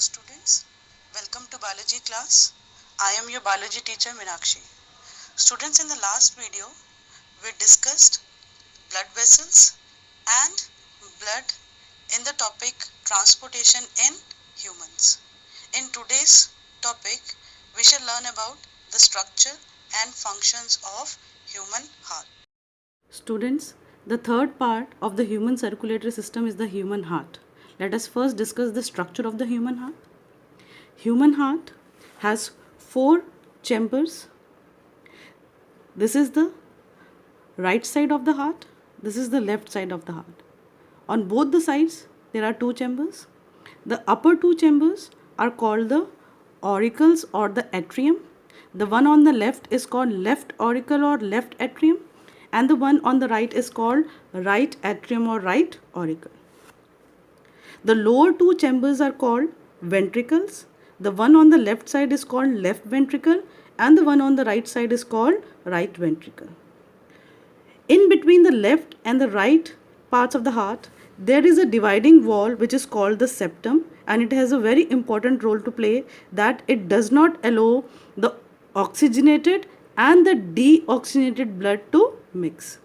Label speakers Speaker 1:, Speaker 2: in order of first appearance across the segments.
Speaker 1: students, welcome to biology class. I am your biology teacher Meenakshi. Students, in the last video we discussed blood vessels and blood in the topic transportation in humans. In today's topic we shall learn about the structure and functions of human heart. Students, the third part of the human circulatory system is the human heart. Let us first discuss the structure of the human heart. Human heart has 4 chambers. This is the right side of the heart. This is the left side of the heart. On both the sides there are 2 chambers. The upper 2 chambers are called the auricles or the atrium. The one on the left is called left auricle or left atrium, and the one on the right is called right atrium or right auricle. The lower 2 chambers are called ventricles. The one on the left side is called left ventricle and the one on the right side is called right ventricle. In between the left and the right parts of the heart, there is a dividing wall which is called the septum, and it has a very important role to play, that it does not allow the oxygenated and the deoxygenated blood to mix.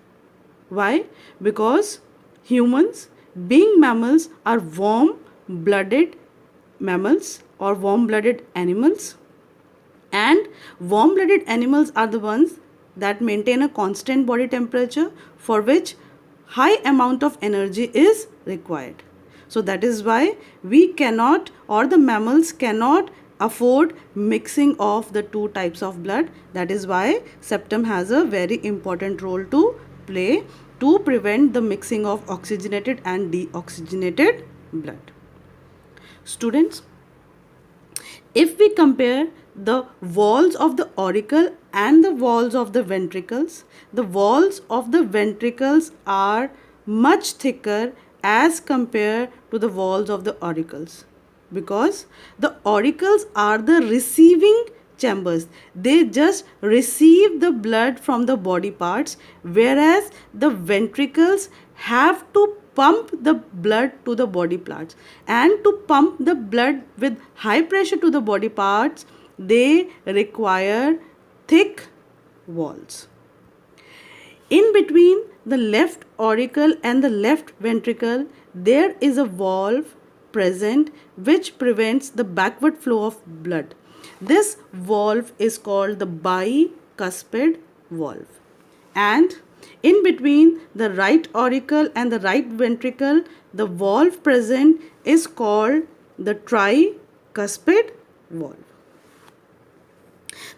Speaker 1: Why? Because humans, being mammals, are warm-blooded mammals or warm-blooded animals, and warm-blooded animals are the ones that maintain a constant body temperature, for which high amount of energy is required. So that is why we cannot, or the mammals cannot, afford mixing of the 2 types of blood. That is why septum has a very important role to play to prevent the mixing of oxygenated and deoxygenated blood. Students, if we compare the walls of the auricle and the walls of the ventricles, the walls of the ventricles are much thicker as compared to the walls of the auricles, because the auricles are the receiving chambers. They just receive the blood from the body parts, whereas the ventricles have to pump the blood to the body parts, and to pump the blood with high pressure to the body parts they require thick walls. In between the left auricle and the left ventricle there is a valve present which prevents the backward flow of blood. This valve is called the bicuspid valve, and in between the right auricle and the right ventricle the valve present is called the tricuspid valve.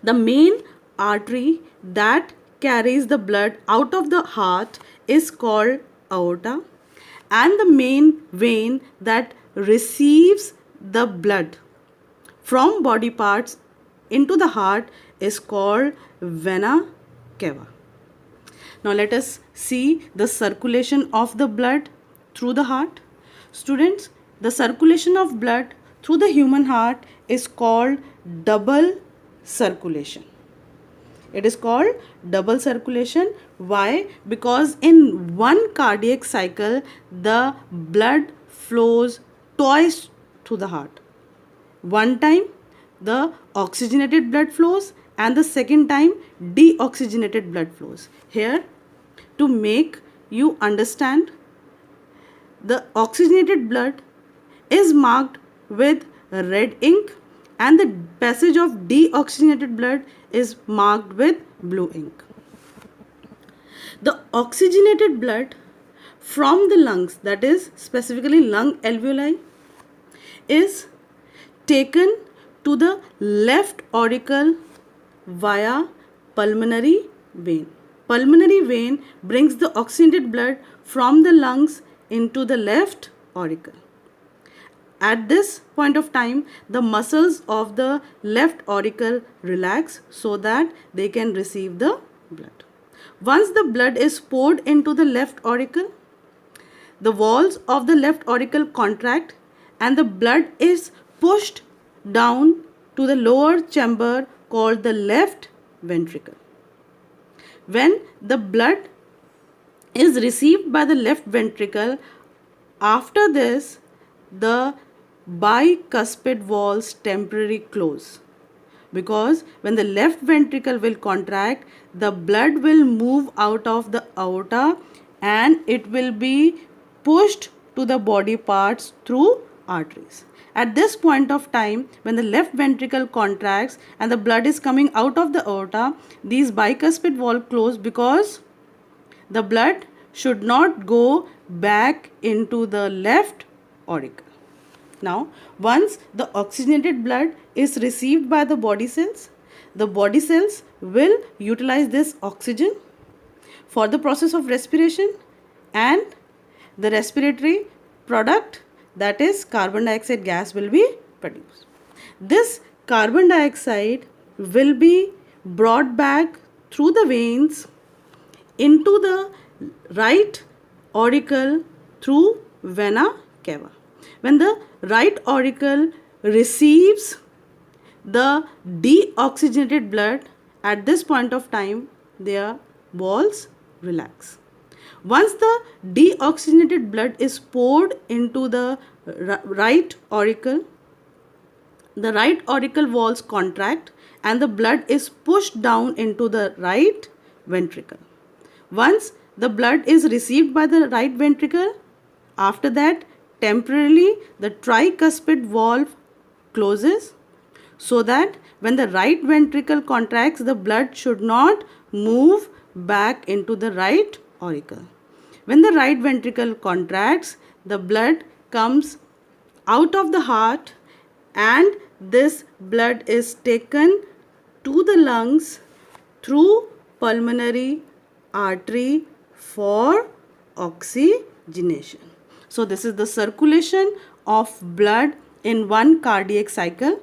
Speaker 1: The main artery that carries the blood out of the heart is called aorta, and the main vein that receives the blood from body parts into the heart is called vena cava. Now let us see the circulation of the blood through the heart. Students, the circulation of blood through the human heart is called double circulation. It is called double circulation. Why? Because in one cardiac cycle the blood flows twice through the heart. One time the oxygenated blood flows and the second time deoxygenated blood flows. Here, to make you understand, the oxygenated blood is marked with red ink and the passage of deoxygenated blood is marked with blue ink. The oxygenated blood from the lungs, that is specifically lung alveoli, is taken to the left auricle via pulmonary vein. Pulmonary vein brings the oxygenated blood from the lungs into the left auricle. At this point of time, the muscles of the left auricle relax so that they can receive the blood. Once the blood is poured into the left auricle, the walls of the left auricle contract and the blood is pushed down to the lower chamber called the left ventricle. When the blood is received by the left ventricle, after this the bicuspid valves temporarily close, because when the left ventricle will contract, the blood will move out of the aorta and it will be pushed to the body parts through arteries. At this point of time, when the left ventricle contracts and the blood is coming out of the aorta, these bicuspid valves close because the blood should not go back into the left auricle. Now, once the oxygenated blood is received by the body cells will utilize this oxygen for the process of respiration, and the respiratory product, that is carbon dioxide gas, will be produced. This carbon dioxide will be brought back through the veins into the right auricle through vena cava. When the right auricle receives the deoxygenated blood, at this point of time their walls relax. Once the deoxygenated blood is poured into the right auricle, the right auricle walls contract and the blood is pushed down into the right ventricle. Once the blood is received by the right ventricle, after that temporarily the tricuspid valve closes, so that when the right ventricle contracts, the blood should not move back into the right auricle. When the right ventricle contracts, the blood comes out of the heart and this blood is taken to the lungs through pulmonary artery for oxygenation. So this is the circulation of blood in one cardiac cycle.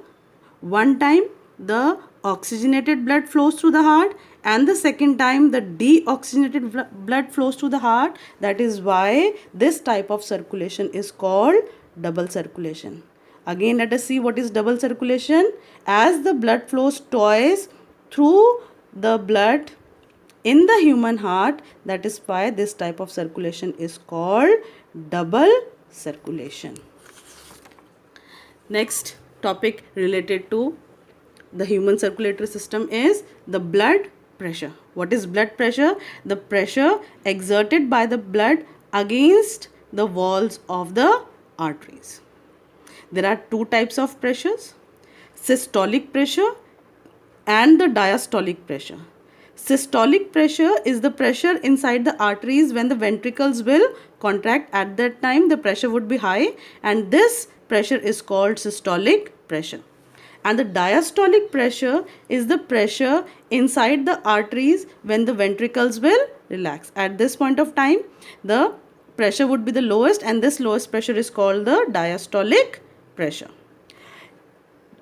Speaker 1: One time the oxygenated blood flows through the heart and the second time the deoxygenated blood flows through the heart. That is why this type of circulation is called double circulation. Again, let us see what is double circulation. As the blood flows twice through the blood in the human heart, that is why this type of circulation is called double circulation. Next topic related to the human circulatory system is the blood pressure. What is blood pressure? The pressure exerted by the blood against the walls of the arteries. There are two types of pressures: systolic pressure and the diastolic pressure. Systolic pressure is the pressure inside the arteries when the ventricles will contract. At that time the pressure would be high and this pressure is called systolic pressure. And the diastolic pressure is the pressure inside the arteries when the ventricles will relax. At this point of time the pressure would be the lowest and this lowest pressure is called the diastolic pressure.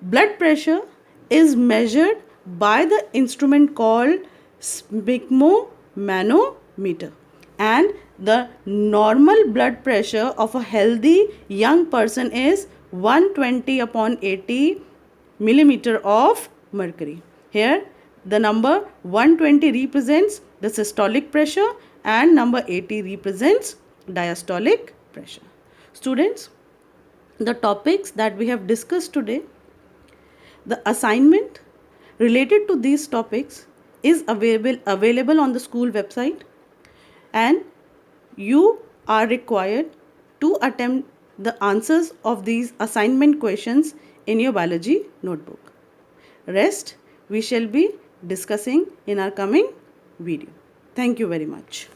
Speaker 1: Blood pressure is measured by the instrument called sphygmomanometer, and the normal blood pressure of a healthy young person is 120/80 millimeter of mercury. Here the number 120 represents the systolic pressure and number 80 represents diastolic pressure. Students, the topics that we have discussed today, the assignment related to these topics is available on the school website, and you are required to attempt the answers of these assignment questions in your biology notebook. Rest we shall be discussing in our coming video. Thank you very much.